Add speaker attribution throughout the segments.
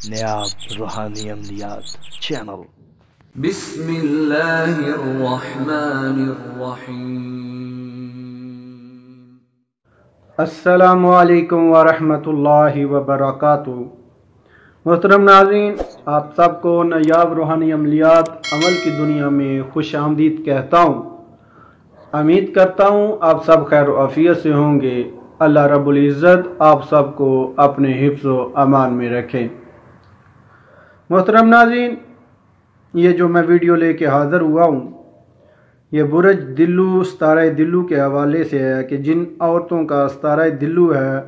Speaker 1: نیاب روحانی عملیات چینل۔
Speaker 2: بسم اللہ الرحمن الرحیم۔
Speaker 3: السلام علیکم ورحمۃ اللہ وبرکاتہ۔ محترم ناظرین، آپ سب کو نیاب روحانی عملیات عمل کی دنیا میں خوش آمدید کہتا ہوں۔ امید کرتا ہوں آپ سب خیر و عافیت سے ہوں گے۔ اللہ رب العزت آپ سب کو اپنے حفظ و امان میں رکھیں۔ محترم ناظرین، یہ جو میں ویڈیو لے کے حاضر ہوا ہوں، یہ برج دلو ستارہ دلو کے حوالے سے ہے کہ جن عورتوں کا ستارہ دلو ہے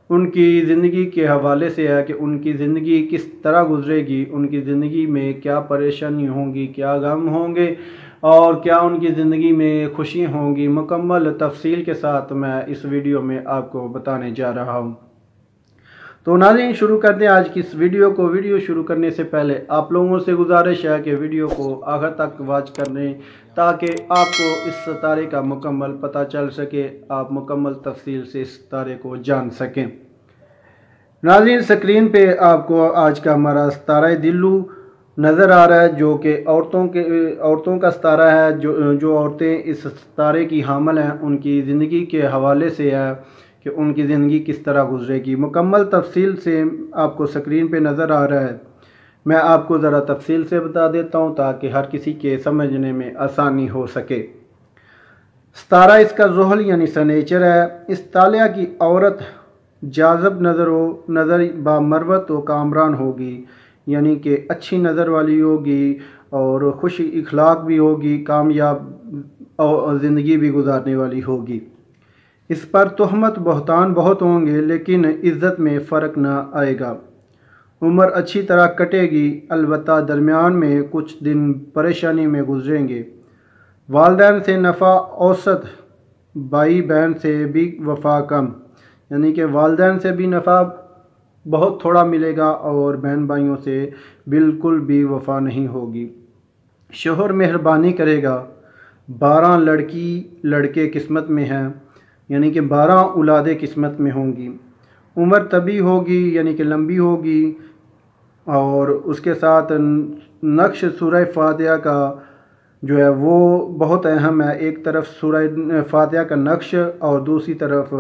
Speaker 3: ان کی زندگی کے حوالے سے ہے کہ ان کی زندگی کس طرح گزرے گی، ان کی زندگی میں کیا پریشانی ہوں گی، کیا غم ہوں گے اور کیا ان کی زندگی میں خوشی ہوں گی۔ مکمل تفصیل کے ساتھ میں اس ویڈیو میں آپ کو بتانے جا رہا ہوں۔ تو ناظرین، شروع کر دیں آج کی اس ویڈیو کو۔ ویڈیو شروع کرنے سے پہلے آپ لوگوں سے گزارش ہے کہ ویڈیو کو آخر تک واچ کر لیں تاکہ آپ کو اس ستارے کا مکمل پتہ چل سکے، آپ مکمل تفصیل سے اس ستارے کو جان سکیں۔ ناظرین، سکرین پہ آپ کو آج کا ہمارا ستارہ دلو نظر آ رہا ہے، جو کہ عورتوں کا ستارہ ہے۔ جو عورتیں اس ستارے کی حامل ہیں ان کی زندگی کے حوالے سے ہے کہ ان کی زندگی کس طرح گزرے گی۔ مکمل تفصیل سے آپ کو سکرین پہ نظر آ رہا ہے، میں آپ کو ذرا تفصیل سے بتا دیتا ہوں تاکہ ہر کسی کے سمجھنے میں آسانی ہو سکے۔ ستارہ اس کا زحل یعنی سنیچر ہے۔ اس طالعہ کی عورت جاذب نظر با مروت و کامران ہوگی، یعنی کہ اچھی نظر والی ہوگی اور خوش اخلاق بھی ہوگی، کامیاب زندگی بھی گزارنے والی ہوگی۔ اس پر تہمت بہتان بہت ہوں گے لیکن عزت میں فرق نہ آئے گا۔ عمر اچھی طرح کٹے گی، البتہ درمیان میں کچھ دن پریشانی میں گزریں گے۔ والدین سے نفع اوسط، بھائی بہن سے بھی وفا کم، یعنی کہ والدین سے بھی نفع بہت تھوڑا ملے گا اور بہن بھائیوں سے بالکل بھی وفا نہیں ہوگی۔ شوہر مہربانی کرے گا۔ 12 لڑکی لڑکے قسمت میں ہیں، یعنی کہ 12 اولادیں قسمت میں ہوں گی۔ عمر طبی ہوگی، یعنی کہ لمبی ہوگی، اور اس کے ساتھ نقش سورہ فاتحہ کا جو ہے وہ بہت اہم ہے۔ ایک طرف سورہ فاتحہ کا نقش اور دوسری طرف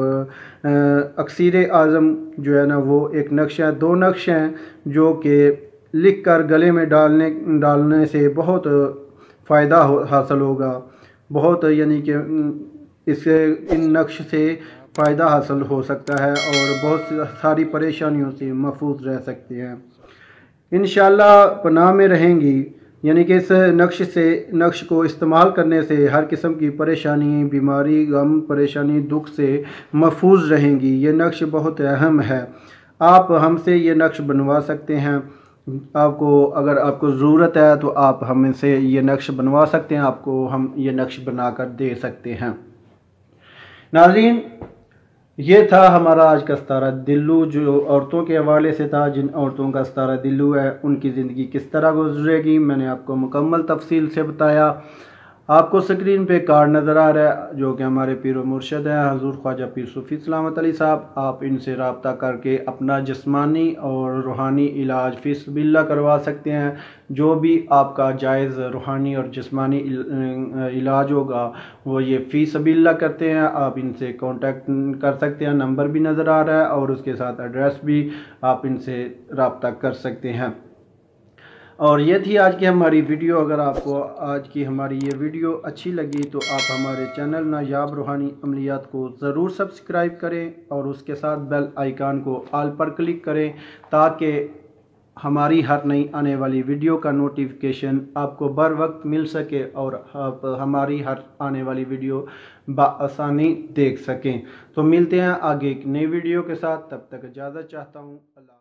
Speaker 3: اکسیر اعظم جو ہے نا وہ ایک نقش ہے۔ 2 نقش ہیں جو کہ لکھ کر گلے میں ڈالنے سے بہت فائدہ حاصل ہوگا، بہت یعنی کہ ان نقش سے فائدہ حاصل ہو سکتا ہے اور بہت ساری پریشانیوں سے محفوظ رہ سکتے ہیں۔ انشاءاللہ پناہ میں رہیں گی، یعنی کہ اس نقش کو استعمال کرنے سے ہر قسم کی پریشانی، بیماری، غم، پریشانی، دکھ سے محفوظ رہیں گی۔ یہ نقش بہت اہم ہے۔ آپ ہم سے یہ نقش بنوا سکتے ہیں۔ اگر آپ کو ضرورت ہے تو آپ ہم سے یہ نقش بنوا سکتے ہیں، آپ کو ہم یہ نقش بنا کر دے سکتے ہیں۔ ناظرین، یہ تھا ہمارا آج کا ستارہ دلو، جو عورتوں کے حوالے سے تھا۔ جن عورتوں کا ستارہ دلو ہے ان کی زندگی کس طرح گزرے گی میں نے آپ کو مکمل تفصیل سے بتایا۔ آپ کو سکرین پہ کارڈ نظر آ رہا ہے جو کہ ہمارے پیر و مرشد ہیں حضور خواجہ پیر صوفی سلامت علی صاحب۔ آپ ان سے رابطہ کر کے اپنا جسمانی اور روحانی علاج فی سبیل اللہ کروا سکتے ہیں۔ جو بھی آپ کا جائز روحانی اور جسمانی علاج ہوگا وہ یہ فی سبیل اللہ کرتے ہیں۔ آپ ان سے کانٹیکٹ کر سکتے ہیں، نمبر بھی نظر آ رہا ہے اور اس کے ساتھ ایڈریس بھی، آپ ان سے رابطہ کر سکتے ہیں۔ اور یہ تھی آج کی ہماری ویڈیو۔ اگر آپ کو آج کی ہماری یہ ویڈیو اچھی لگی تو آپ ہمارے چینل نیاب روحانی عملیات کو ضرور سبسکرائب کریں اور اس کے ساتھ بیل آئیکن کو آل پر کلک کریں تاکہ ہماری ہر نئی آنے والی ویڈیو کا نوٹیفیکیشن آپ کو بر وقت مل سکے اور آپ ہماری ہر آنے والی ویڈیو بآسانی دیکھ سکیں۔ تو ملتے ہیں آگے ایک نئی ویڈیو کے ساتھ، تب تک اجازت چاہتا ہوں۔ اللہ